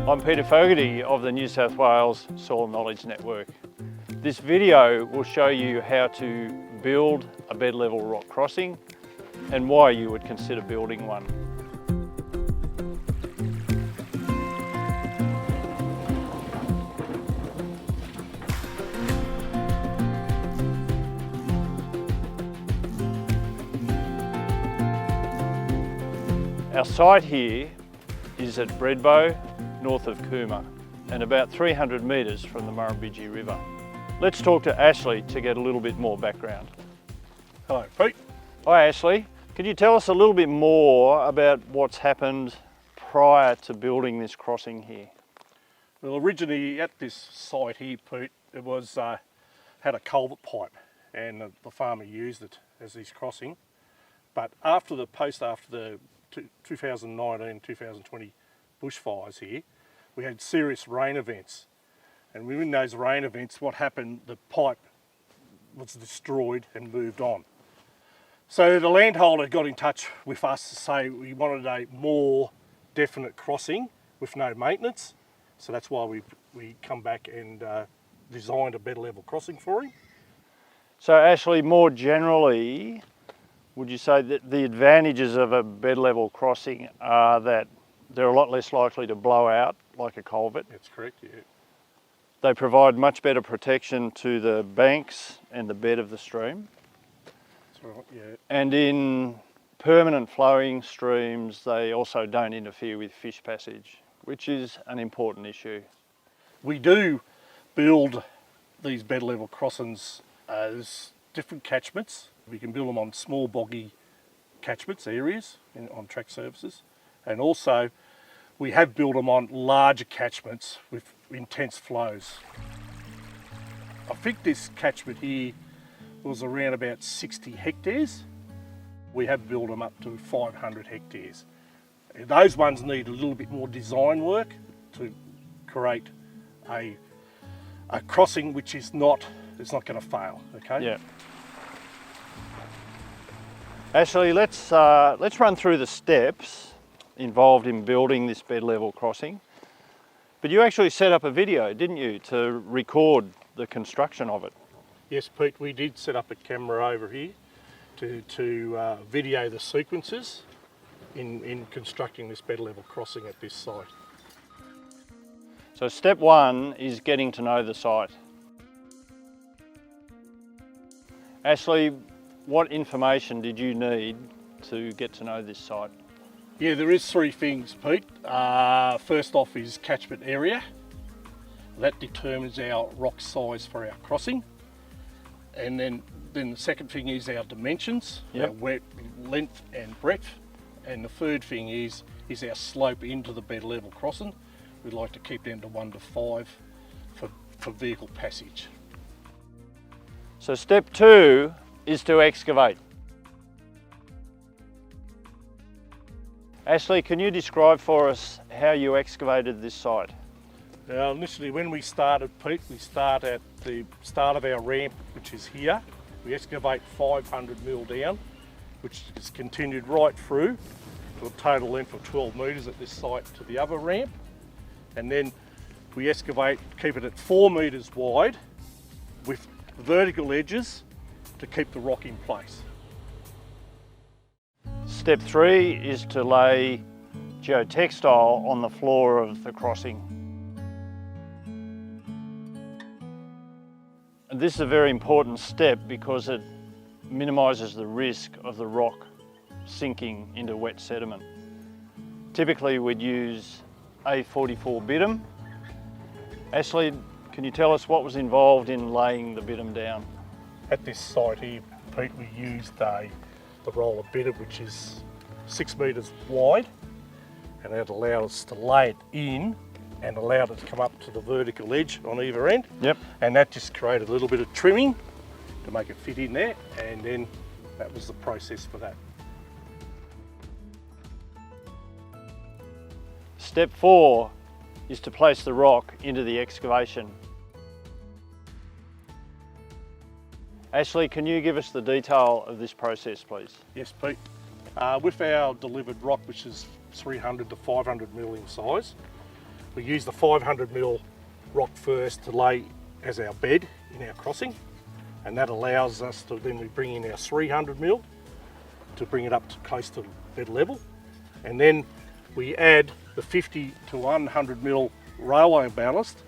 I'm Peter Fogarty of the New South Wales Soil Knowledge Network. This video will show you how to build a bed level rock crossing and why you would consider building one. Our site here is at Bredbow, north of Cooma, and about 300 metres from the Murrumbidgee River. Let's talk to Ashley to get a little bit more background. Hello, Pete. Hi Ashley, can you tell us a little bit more about what's happened prior to building this crossing here? Well, originally at this site here, Pete, it was had a culvert pipe, and the farmer used it as his crossing. But after the 2019-2020 bushfires here, we had serious rain events, and within those rain events, what happened, the pipe was destroyed and moved on. So the landholder got in touch with us to say we wanted a more definite crossing with no maintenance, so that's why we come back and designed a bed level crossing for him. So Ashley, more generally, would you say that the advantages of a bed level crossing are that they're a lot less likely to blow out like a culvert? That's correct, yeah. They provide much better protection to the banks and the bed of the stream. That's right, yeah. And in permanent flowing streams, they also don't interfere with fish passage, which is an important issue. We do build these bed level crossings as different catchments. We can build them on small boggy catchments, areas, on track surfaces. And also, we have built them on larger catchments with intense flows. I think this catchment here was around about 60 hectares. We have built them up to 500 hectares. Those ones need a little bit more design work to create a crossing which is not going to fail, okay? Yeah. Ashley, let's run through the steps involved in building this bed level crossing. But you actually set up a video, didn't you, to record the construction of it? Yes, Pete, we did set up a camera over here to video the sequences in constructing this bed level crossing at this site. So step one is getting to know the site. Ashley, what information did you need to get to know this site? Yeah, there is three things, Pete. First off is catchment area. That determines our rock size for our crossing. And then the second thing is our dimensions, yep. Our length and breadth. And the third thing is our slope into the bed level crossing. We'd like to keep them to 1 to 5 for vehicle passage. So step two is to excavate. Ashley, can you describe for us how you excavated this site? Now, initially when we started, Pete, we start at the start of our ramp, which is here. We excavate 500 mil down, which is continued right through to a total length of 12 metres at this site to the other ramp. And then we excavate, keep it at 4 metres wide with vertical edges to keep the rock in place. Step three is to lay geotextile on the floor of the crossing. And this is a very important step because it minimises the risk of the rock sinking into wet sediment. Typically we'd use A44 BIDIM. Ashley, can you tell us what was involved in laying the BIDIM down? At this site here, Pete, we used the roll of BIDIM, which is 6 metres wide, and that allowed us to lay it in and allowed it to come up to the vertical edge on either end. Yep. And that just created a little bit of trimming to make it fit in there, and then that was the process for that. Step four is to place the rock into the excavation. Ashley, can you give us the detail of this process, please? Yes, Pete. With our delivered rock, which is 300 to 500 mil in size, We use the 500mm rock first to lay as our bed in our crossing, and that allows us to then we bring in our 300mm to bring it up to close to bed level, and then we add the 50 to 100mm railway ballast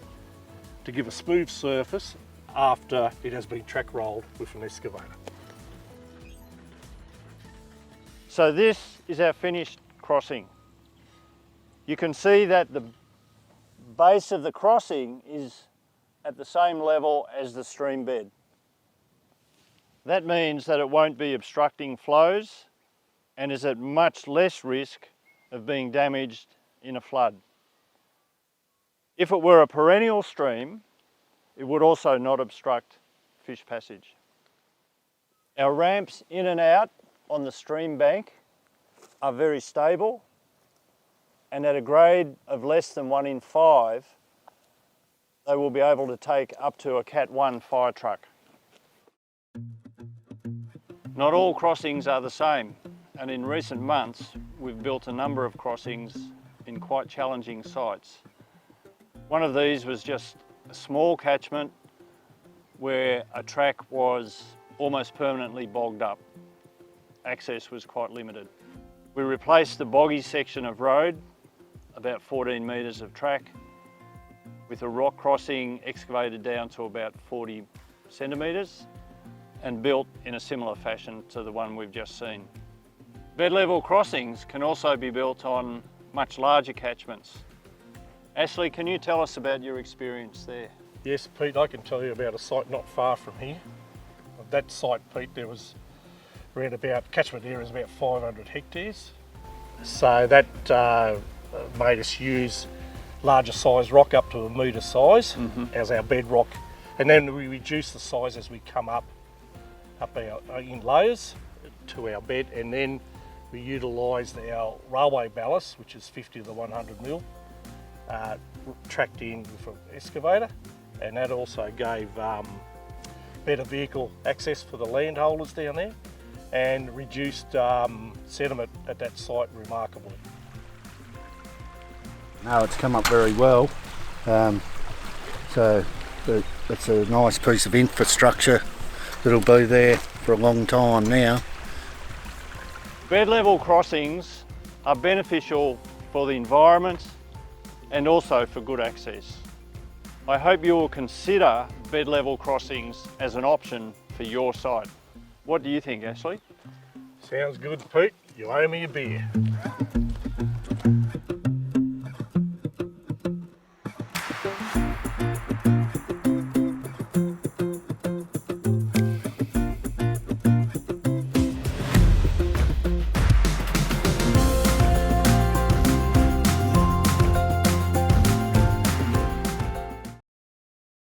to give a smooth surface after it has been track rolled with an excavator. So this is our finished crossing. You can see that the base of the crossing is at the same level as the stream bed. That means that it won't be obstructing flows and is at much less risk of being damaged in a flood. If it were a perennial stream, it would also not obstruct fish passage. Our ramps in and out on the stream bank are very stable, and at a grade of less than 1 in 5, they will be able to take up to a Cat 1 fire truck. Not all crossings are the same, and in recent months we've built a number of crossings in quite challenging sites. One of these was just a small catchment where a track was almost permanently bogged up. Access was quite limited. We replaced the boggy section of road, about 14 metres of track, with a rock crossing excavated down to about 40 centimetres and built in a similar fashion to the one we've just seen. Bed level crossings can also be built on much larger catchments. Ashley, can you tell us about your experience there? Yes, Pete, I can tell you about a site not far from here. That site, Pete, there was around about, catchment area is about 500 hectares. So that made us use larger size rock up to a metre size as our bedrock. And then we reduce the size as we come up our in layers to our bed, and then we utilised our railway ballast, which is 50 to the 100mm, tracked in with an excavator, and that also gave better vehicle access for the landholders down there and reduced sediment at that site remarkably. No, it's come up very well. So it's a nice piece of infrastructure that'll be there for a long time now. Bed level crossings are beneficial for the environment and also for good access. I hope you will consider bed level crossings as an option for your site. What do you think, Ashley? Sounds good, Pete. You owe me a beer.